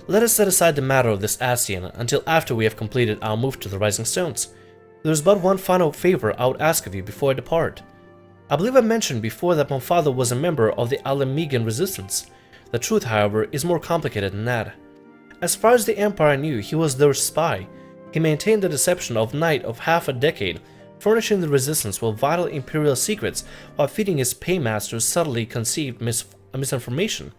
Let us set aside the matter of this ASEAN until after we have completed our move to the Rising Stones. There is but one final favor I would ask of you before I depart. I believe I mentioned before that my father was a member of the Alamigan resistance. The truth, however, is more complicated than that. As far as the Empire knew, he was their spy. He maintained the deception of night of half a decade, furnishing the resistance with vital Imperial secrets while feeding his paymasters subtly conceived misinformation.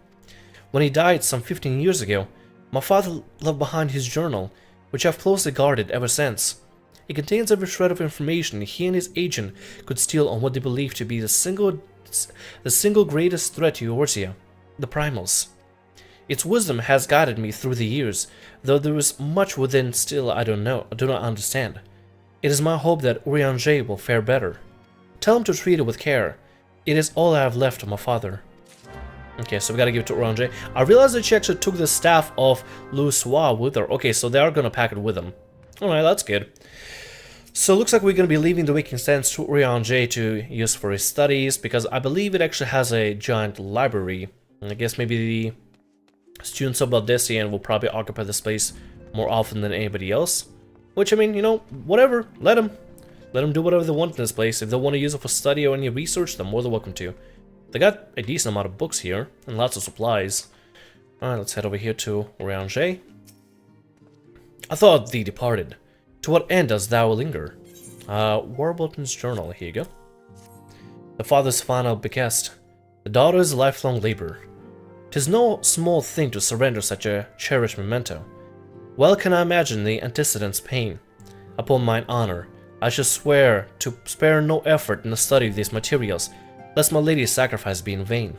When he died some 15 years ago, my father left behind his journal, which I've closely guarded ever since. It contains every shred of information he and his agent could steal on what they believe to be the single greatest threat to Eorzea, the Primals. Its wisdom has guided me through the years, though there is much within still I do not understand. It is my hope that Urianger will fare better. Tell him to treat it with care. It is all I have left of my father. Okay, so we gotta give it to Urianger. I realized that she actually took the staff of Luswa with her. Okay, so they are gonna pack it with them. Alright, that's good. So it looks like we're gonna be leaving the Waking Sands to Urianger to use for his studies, because I believe it actually has a giant library. And I guess maybe the students of Baldessian will probably occupy the space more often than anybody else. Which, I mean, you know, whatever, let them do whatever they want in this place. If they want to use it for study or any research, they're more than welcome to. They got a decent amount of books here, and lots of supplies. Alright, let's head over here to Urianger. I thought thee departed. To what end dost thou linger? Warburton's journal, here you go. The father's final bequest. The daughter's lifelong labor. 'Tis no small thing to surrender such a cherished memento. Well can I imagine the antecedent's pain. Upon mine honor, I shall swear to spare no effort in the study of these materials, lest my lady's sacrifice be in vain.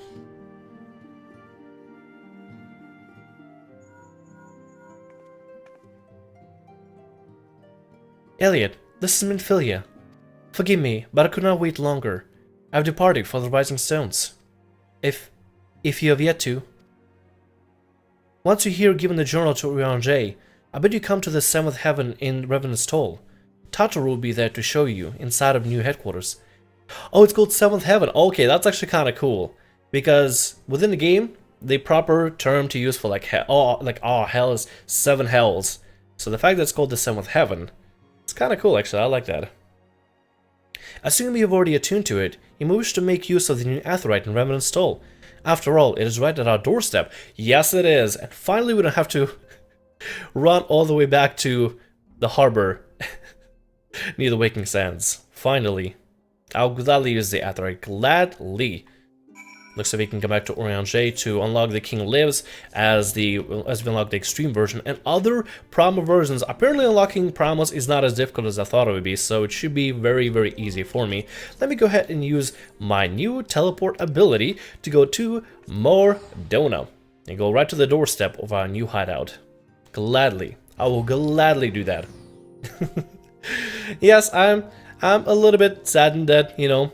Elliot, this is Minfilia. Forgive me, but I could not wait longer. I have departed for the Rising Stones. If you have yet to. Once you hear given the journal to Urianger, I bid you come to the 7th Heaven in Revenant's Toll. Tataru will be there to show you, inside of new headquarters. Oh, it's called 7th Heaven. Okay, that's actually kind of cool. Because within the game, the proper term to use for like hell, hell is 7 hells. So the fact that it's called the 7th Heaven, it's kind of cool actually, I like that. Assuming you've already attuned to it, you may wish to make use of the new Aetheryte in Revenant's Toll. After all, it is right at our doorstep. Yes, it is. And finally, we don't have to run all the way back to the harbor near the Waking Sands. Finally. I'll gladly use the Aetheryte. Gladly. Looks like we can come back to Urianger to unlock the King Lives as we unlock the Extreme version and other Primal versions. Apparently unlocking Primals is not as difficult as I thought it would be, so it should be very, very easy for me. Let me go ahead and use my new teleport ability to go to Mordona and go right to the doorstep of our new hideout. Gladly. I will gladly do that. Yes, I'm a little bit saddened that, you know,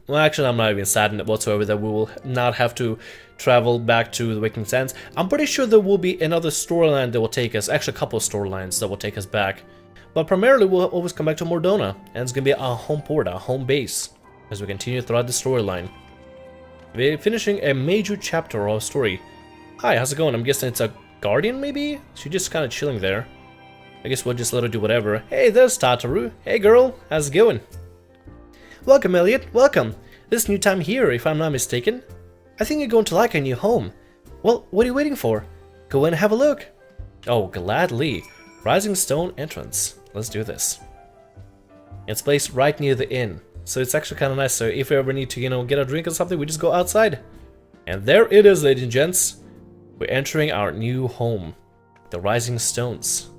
well, actually, I'm not even saddened whatsoever that we will not have to travel back to the Waking Sands. I'm pretty sure there will be another storyline that will take us, actually a couple of storylines that will take us back. But primarily, we'll always come back to Mordona, and it's going to be our home port, our home base, as we continue throughout the storyline. We're finishing a major chapter of our story. Hi, how's it going? I'm guessing it's a guardian, maybe? She's just kind of chilling there. I guess we'll just let her do whatever. Hey, there's Tataru. Hey, girl, how's it going? Welcome, Elliot, welcome. This is new time here, if I'm not mistaken. I think you're going to like our new home. Well, what are you waiting for? Go in and have a look. Oh, gladly. Rising Stone entrance. Let's do this. It's placed right near the inn, so it's actually kind of nice. So if we ever need to, you know, get a drink or something, we just go outside. And there it is, ladies and gents. We're entering our new home, the Rising Stones.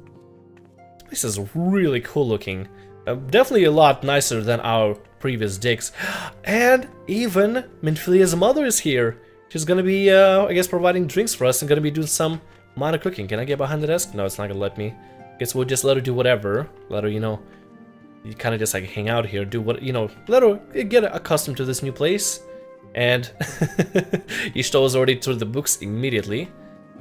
This is really cool looking. Definitely a lot nicer than our previous digs. And even Minfilia's mother is here. She's gonna be, I guess, providing drinks for us and gonna be doing some minor cooking. Can I get behind the desk? No, it's not gonna let me. Guess we'll just let her do whatever. Let her, you know, you kind of just like hang out here, do what, you know, let her get accustomed to this new place. And Ishto is already through the books immediately.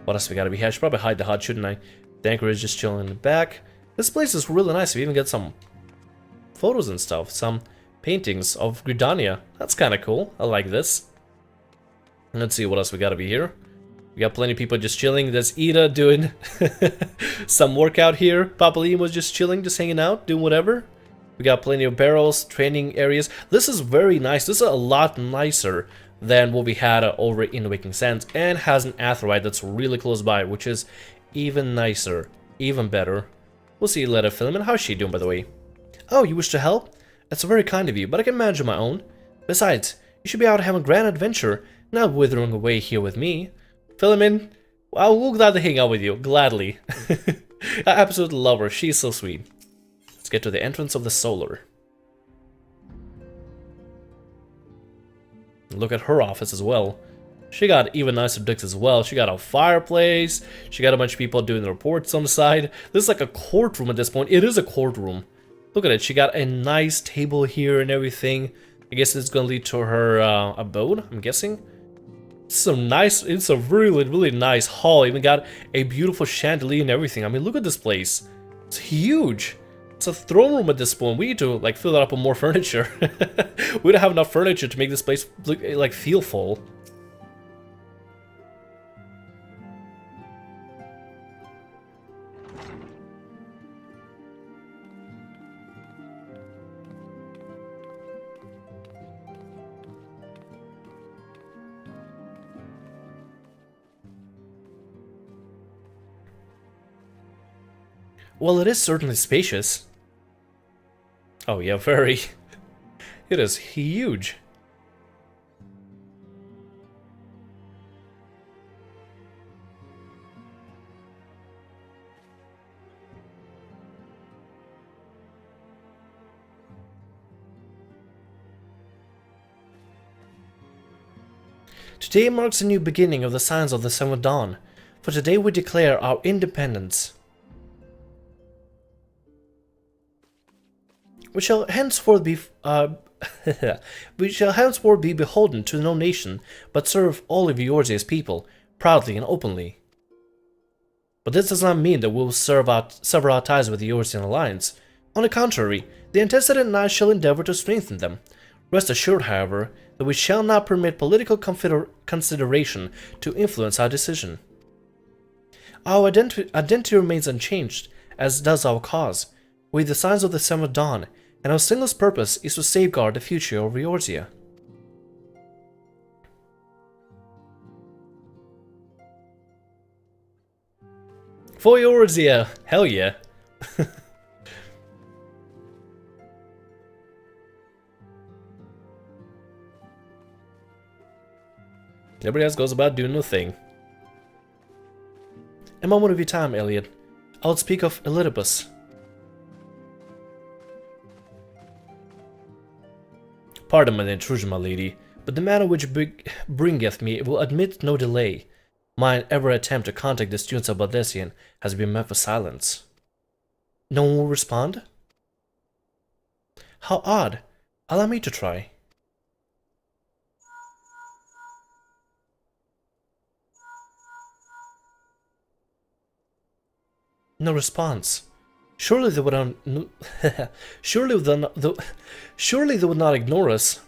What else we gotta be here? I should probably hide the hut, shouldn't I? Danker is just chilling in the back. This place is really nice. We even get some photos and stuff, some paintings of Gridania. That's kind of cool. I like this. Let's see what else we gotta be here. We got plenty of people just chilling. There's Ida doing some workout here. Papaline was just chilling, just hanging out, doing whatever. We got plenty of barrels, training areas. This is very nice. This is a lot nicer than what we had over in Waking Sands, and has an aetheryte that's really close by, which is even nicer, even better. We'll see you later, Philemon. How's she doing, by the way? Oh, you wish to help? That's very kind of you, but I can manage on my own. Besides, you should be out having a grand adventure, not withering away here with me. Philemon, I will gladly hang out with you, gladly. I absolutely love her, she's so sweet. Let's get to the entrance of the Solar. Look at her office as well. She got even nicer decks as well. She got a fireplace, she got a bunch of people doing reports on the side. This is like a courtroom at this point. It is a courtroom. Look at it, she got a nice table here and everything. I guess it's gonna lead to her abode, I'm guessing. It's a really, really nice hall. Even got a beautiful chandelier and everything. I mean, look at this place. It's huge. It's a throne room at this point. We need to like fill it up with more furniture. We don't have enough furniture to make this place look like feel full. Well, it is certainly spacious. Oh yeah, very. It is huge. Today marks a new beginning of the signs of the Seventh Dawn, for today we declare our independence. We shall henceforth be beholden to no nation, but serve all of Eorzea's people, proudly and openly. But this does not mean that we will sever our ties with the Eorzean alliance. On the contrary, the antecedent and I shall endeavor to strengthen them. Rest assured, however, that we shall not permit political consideration to influence our decision. Our identity remains unchanged, as does our cause. We the signs of the Seventh Dawn, and our sinless purpose is to safeguard the future of Eorzea. For Eorzea! Hell yeah! Everybody else goes about doing their thing. A moment of your time, Elliot. I will speak of Elidibus. Pardon my intrusion, my lady, but the manner which bringeth me will admit no delay. Mine ever attempt to contact the students of Baldessian has been met with silence. No one will respond? How odd. Allow me to try. No response. Surely they would surely they would not ignore us.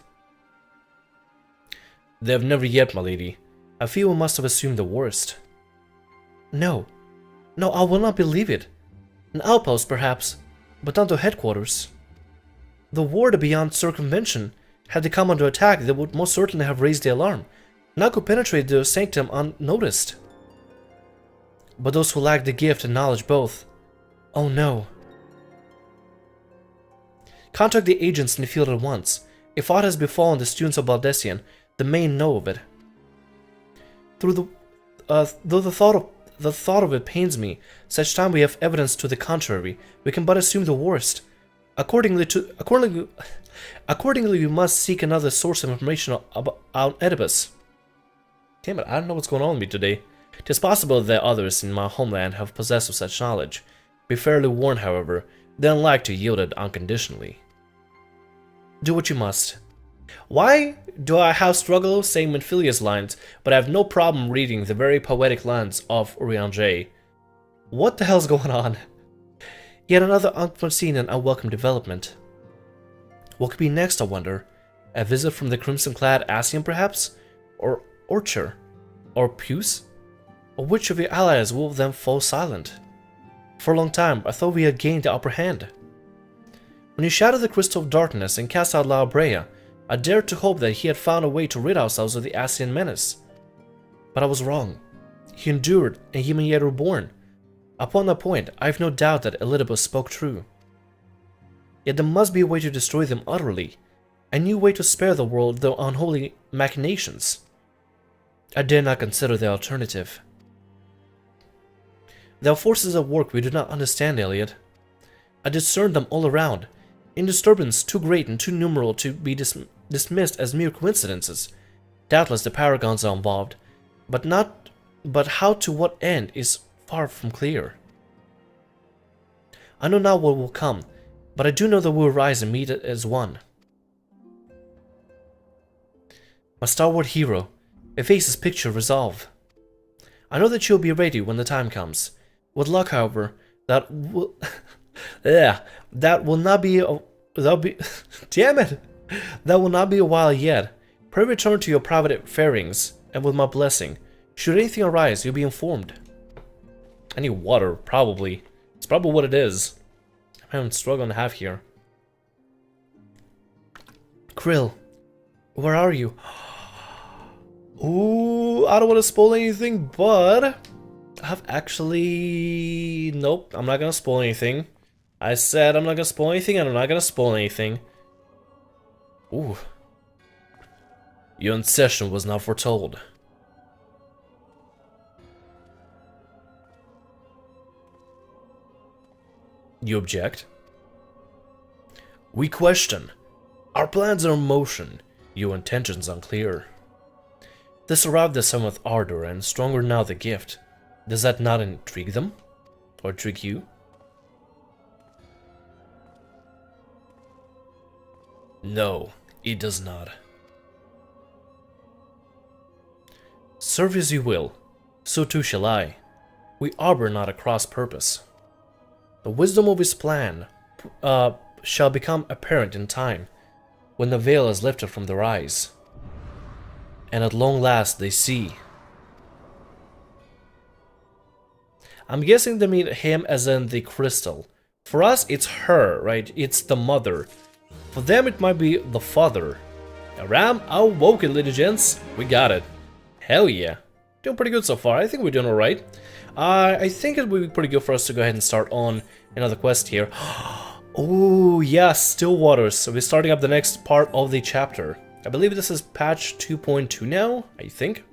They have never yet, my lady. I fear we must have assumed the worst. No. No, I will not believe it. An outpost, perhaps, but not to headquarters. The ward beyond circumvention. Had they come under attack, they would most certainly have raised the alarm. Now could penetrate the sanctum unnoticed. But those who lack the gift and knowledge both. Oh no. Contact the agents in the field at once. If aught has befallen the students of Baldessian, they may know of it. Though the thought of it pains me, such time we have evidence to the contrary, we can but assume the worst. Accordingly, we must seek another source of information about Oedipus. Damn it, I don't know what's going on with me today. 'Tis possible that others in my homeland have possessed of such knowledge. Be fairly warned, however, they don't like to yield it unconditionally. Do what you must. Why do I have struggle saying Menphilia's lines, but I have no problem reading the very poetic lines of Urianger? What the hell's going on? Yet another unforeseen and unwelcome development. What could be next, I wonder? A visit from the crimson-clad Ascian, perhaps? Or Orcher? Or Puce? Or which of your allies will then fall silent? For a long time, I thought we had gained the upper hand. When you shattered the crystal of darkness and cast out La Brea, I dared to hope that he had found a way to rid ourselves of the Ascian menace. But I was wrong. He endured, and he may yet reborn. Upon that point, I have no doubt that Elidibus spoke true. Yet there must be a way to destroy them utterly, a new way to spare the world their unholy machinations. I dare not consider the alternative. There are forces at work we do not understand, Elliot. I discern them all around, in disturbance too great and too numerous to be dismissed as mere coincidences. Doubtless the paragons are involved, but how to what end is far from clear. I know not what will come, but I do know that we will rise and meet it as one. My stalwart hero, Ephase's picture resolve. I know that you'll be ready when the time comes. With luck, however, that will that will not be damn it! That will not be a while yet. Pray return to your private farings, and with my blessing, should anything arise, you'll be informed. I need water, probably. It's probably what it is. I'm struggling to have here. Krill, where are you? Ooh, I don't want to spoil anything, but I've actually... Nope, I'm not gonna spoil anything. I said I'm not gonna spoil anything, and I'm not gonna spoil anything. Ooh. Your incession was not foretold. You object? We question. Our plans are in motion, your intentions unclear. This arrived at some with ardor, and stronger now the gift. Does that not intrigue them? Or intrigue you? No, it does not. Serve as you will, so too shall I. We arbor not a cross purpose. The wisdom of his plan shall become apparent in time, when the veil is lifted from their eyes, and at long last they see. I'm guessing they mean him as in the crystal. For us, it's her, right? It's the mother. For them, it might be the father. Aram, awoke it, ladies and gents. We got it. Hell yeah. Doing pretty good so far. I think we're doing alright. I think it would be pretty good for us to go ahead and start on another quest here. Oh, yes, Still Waters. So we're starting up the next part of the chapter. I believe this is patch 2.2 now, I think.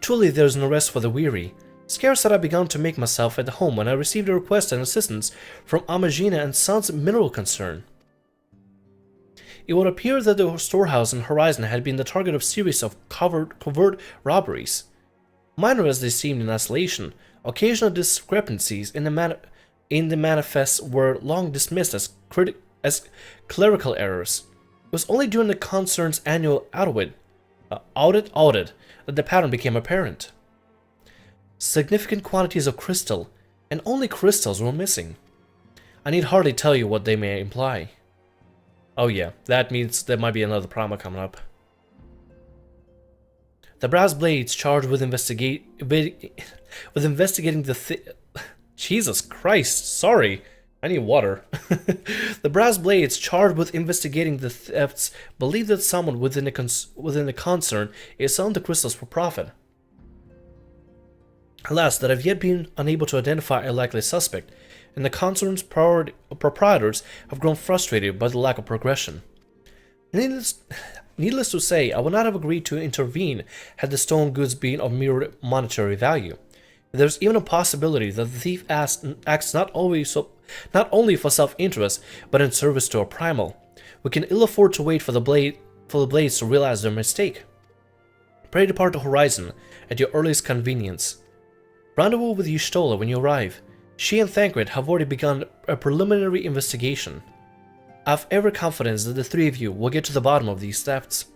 Truly, there's no rest for the weary. Scarce had I begun to make myself at home when I received a request and assistance from Amagina and Sons Mineral Concern. It would appear that the storehouse in Horizon had been the target of a series of covert robberies. Minor as they seemed in isolation, occasional discrepancies in the manifests were long dismissed as clerical errors. It was only during the concern's annual audit that the pattern became apparent. Significant quantities of crystal, and only crystals, were missing. I need hardly tell you what they may imply. Oh yeah, that means there might be another Prima coming up. The brass blades charged with investigating the Jesus Christ, sorry, I need water. The brass blades charged with investigating the thefts believe that someone within the concern is selling the crystals for profit. Alas, that I've yet been unable to identify a likely suspect, and the concern's proprietors have grown frustrated by the lack of progression. Needless to say, I would not have agreed to intervene had the stolen goods been of mere monetary value. There's even a possibility that the thief acts not only for self-interest, but in service to a primal. We can ill afford to wait for the blades to realize their mistake. Pray depart the Horizon at your earliest convenience. Rendezvous with Y'shtola when you arrive. She and Thancred have already begun a preliminary investigation. I have every confidence that the three of you will get to the bottom of these thefts.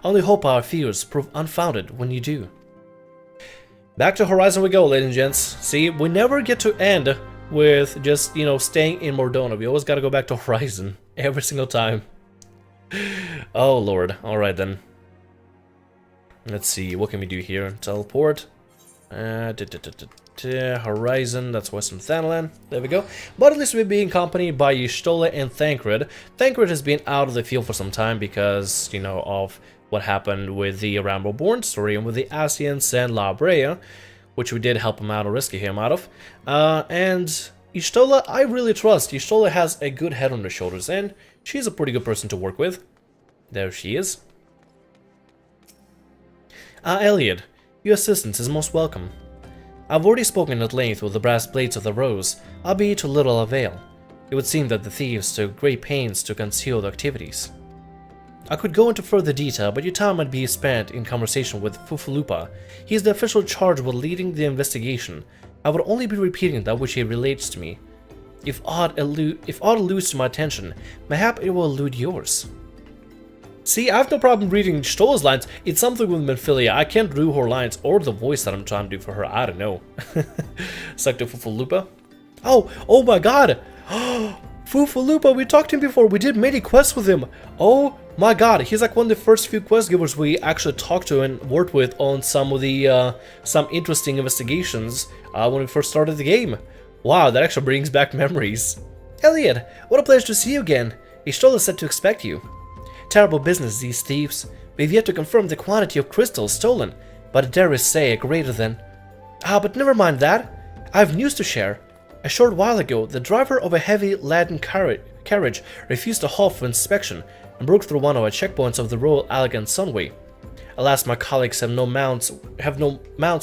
I only hope our fears prove unfounded when you do. Back to Horizon we go, ladies and gents. See, we never get to end with just, staying in Mordona. We always gotta go back to Horizon every single time. Oh lord, alright then. Let's see, what can we do here? Teleport. Horizon, that's Western Thanalan. There we go. But at least we're being accompanied by Y'shtola and Thancred. Thancred has been out of the field for some time because, you know, of what happened with the Rambleborn story and with the Ascians and La Brea, which we did help him out or rescue him out of. And Y'shtola, I really trust. Y'shtola has a good head on her shoulders, and she's a pretty good person to work with. There she is. Elliot, your assistance is most welcome. I've already spoken at length with the brass blades of the Rose, albeit to little avail. It would seem that the thieves took great pains to conceal their activities. I could go into further detail, but your time might be spent in conversation with Fufulupa. He is the official charged with leading the investigation. I would only be repeating that which he relates to me. If aught alludes to my attention, mayhap it will elude yours. See, I have no problem reading Y'shtola's lines. It's something with Minfilia. I can't do her lines or the voice that I'm trying to do for her. I don't know. Suck to Fufulupa. Oh my god! Fufulupa, we talked to him before. We did many quests with him. Oh my god, he's like one of the first few quest givers we actually talked to and worked with on some of the some interesting investigations when we first started the game. Wow, that actually brings back memories. Elliot, what a pleasure to see you again. Y'shtola said to expect you. Terrible business, these thieves. We've yet to confirm the quantity of crystals stolen, but I dare say a greater than... but never mind that. I have news to share. A short while ago, the driver of a heavy laden carriage refused to halt for inspection and broke through one of our checkpoints of the Royal Elegant Sunway. Alas, my colleagues have no mounts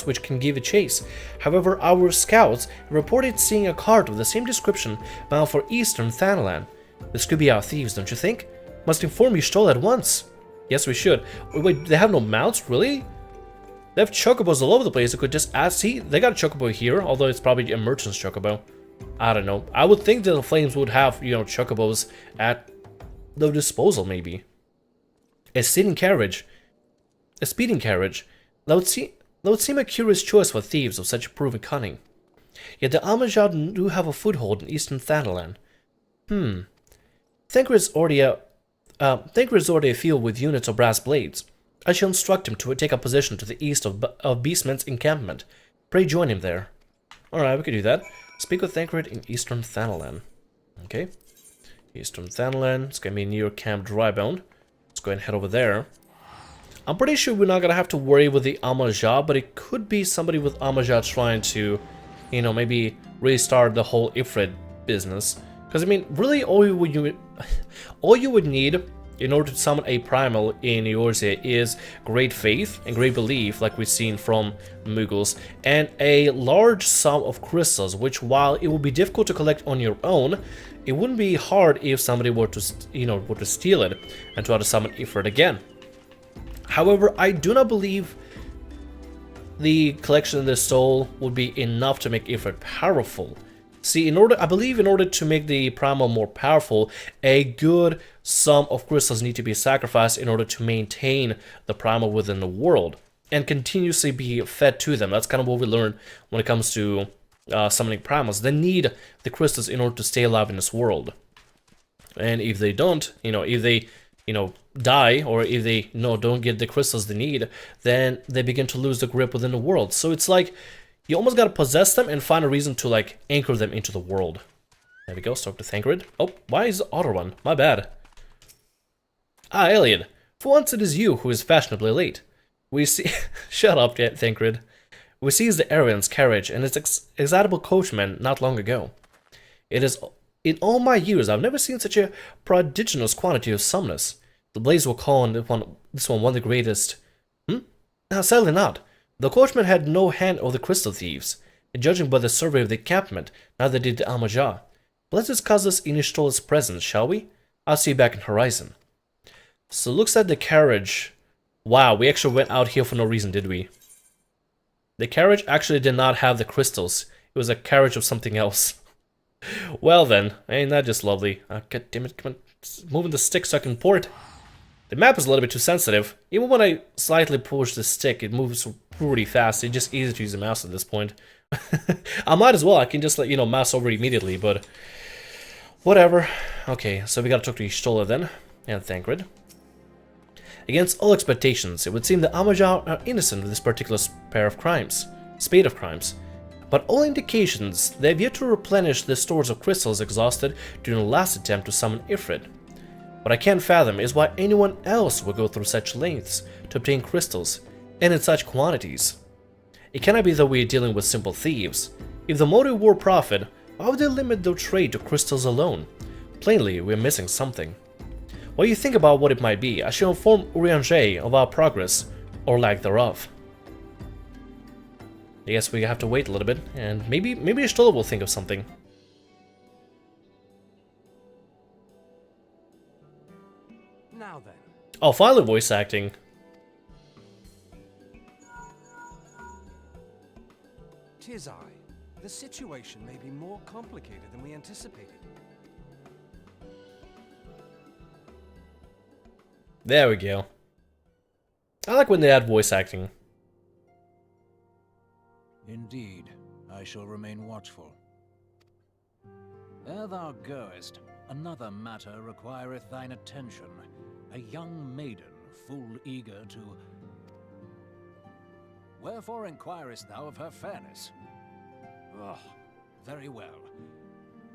which can give a chase. However, our scouts reported seeing a cart of the same description bound for Eastern Thanalan. This could be our thieves, don't you think? Must inform Y'shtola at once. Yes, we should. Wait, they have no mounts? Really? They have chocobos all over the place. They could just ask. See, they got a chocobo here, although it's probably a merchant's chocobo. I don't know. I would think that the Flames would have, you know, chocobos at their disposal, maybe. A speeding carriage. That would seem a curious choice for thieves of such proven cunning. Yet the Almajad do have a foothold in Eastern Thanalan. Thancred's already afield with units of brass blades. I shall instruct him to take a position to the east of Beastman's encampment. Pray join him there. Alright, we could do that. Speak with Thancred in Eastern Thanalan. Okay. Eastern Thanalan. It's gonna be near Camp Drybone. Let's go ahead and head over there. I'm pretty sure we're not gonna have to worry with the Almajad, but it could be somebody with Almajad trying to, you know, maybe restart the whole Ifrit business. Because, I mean, really all you would need in order to summon a primal in Eorzea is great faith and great belief, like we've seen from Muggles, and a large sum of crystals, which, while it would be difficult to collect on your own, it wouldn't be hard if somebody were to, were to steal it and try to summon Ifrit again. However, I do not believe the collection of the soul would be enough to make Ifrit powerful. See, I believe in order to make the primal more powerful, a good sum of crystals need to be sacrificed in order to maintain the primal within the world and continuously be fed to them. That's kind of what we learned when it comes to summoning primals. They need the crystals in order to stay alive in this world. And if they don't, if they, die, or if they don't get the crystals they need, then they begin to lose the grip within the world. So it's like you almost gotta possess them and find a reason to like anchor them into the world. There we go. Talk to Thancred. Oh, why is the auto run? My bad. Elliot. For once it is you who is fashionably late. We see. Shut up, Thancred. We seized the Arian's carriage and its excitable coachman not long ago. It is. In all my years, I've never seen such a prodigious quantity of summoners. The Blaze will call on this one of the greatest. No, sadly not. The coachman had no hand of the crystal thieves, and judging by the survey of the encampment, neither did the Almajah. But let's discuss this in Y'shtola's presence, shall we? I'll see you back in Horizon. So looks like the carriage. Wow, we actually went out here for no reason, did we? The carriage actually did not have the crystals. It was a carriage of something else. Well then, ain't that just lovely? God damn it, come on. Moving the stick so I can port. The map is a little bit too sensitive. Even when I slightly push the stick, it moves pretty fast. It's just easy to use the mouse at this point. I might as well. I can just let mouse over immediately, but whatever. Okay, so we gotta talk to Y'shtola then, and Thancred. Against all expectations, it would seem the Almajah are innocent of this particular pair of crimes. spate of crimes. But all indications they have yet to replenish the stores of crystals exhausted during the last attempt to summon Ifrit. What I can't fathom is why anyone else would go through such lengths to obtain crystals, and in such quantities. It cannot be that we are dealing with simple thieves. If the motive were profit, why would they limit their trade to crystals alone? Plainly, we are missing something. While you think about what it might be, I shall inform Urianger of our progress, or lack thereof. I guess we have to wait a little bit, and maybe Y'shtola will think of something. Now then. Oh, finally voice acting. Tis I. The situation may be more complicated than we anticipated. There we go. I like when they add voice acting. Indeed, I shall remain watchful. Ere thou goest, another matter requireth thine attention. A young maiden, full eager to... Wherefore inquirest thou of her fairness? Oh, very well.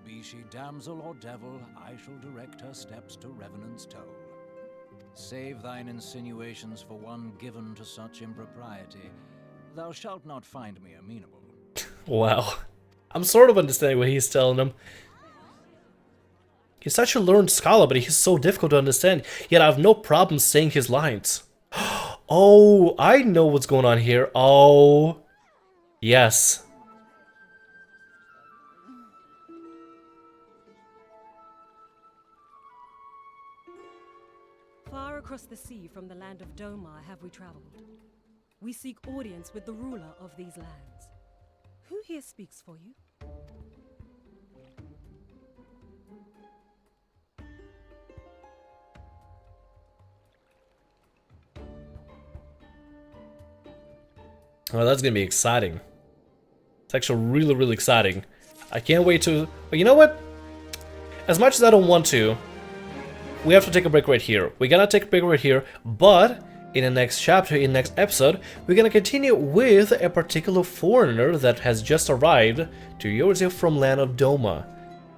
Be she damsel or devil, I shall direct her steps to Revenant's Toll. Save thine insinuations for one given to such impropriety. Thou shalt not find me amenable. Wow. I'm sort of understanding what he's telling him. He's such a learned scholar, but he's so difficult to understand, yet I have no problem saying his lines. Oh, I know what's going on here. Oh, yes. Far across the sea from the land of Domar have we traveled. We seek audience with the ruler of these lands. Who here speaks for you? Oh, that's gonna be exciting. It's actually really, really exciting. I can't wait to... But you know what? As much as I don't want to, we have to take a break right here. We're gonna take a break right here, but in the next chapter, in the next episode, we're gonna continue with a particular foreigner that has just arrived to Eorzea from land of Doma.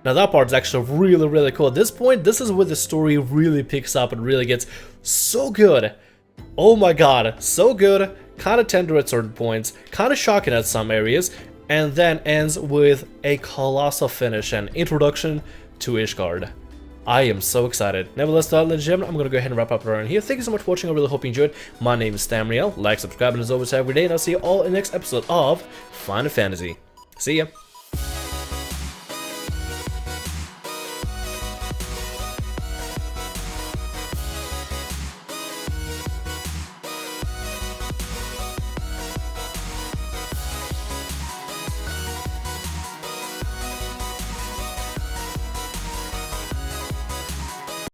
Now that part is actually really, really cool. At this point, this is where the story really picks up and really gets so good. Oh my god, so good, kind of tender at certain points, kind of shocking at some areas, and then ends with a colossal finish and introduction to Ishgard. I am so excited. Nevertheless, ladies and gentlemen, I'm going to go ahead and wrap up around here. Thank you so much for watching. I really hope you enjoyed. My name is Thamriyell. Like, subscribe, and as always, every day, and I'll see you all in the next episode of Final Fantasy. See ya.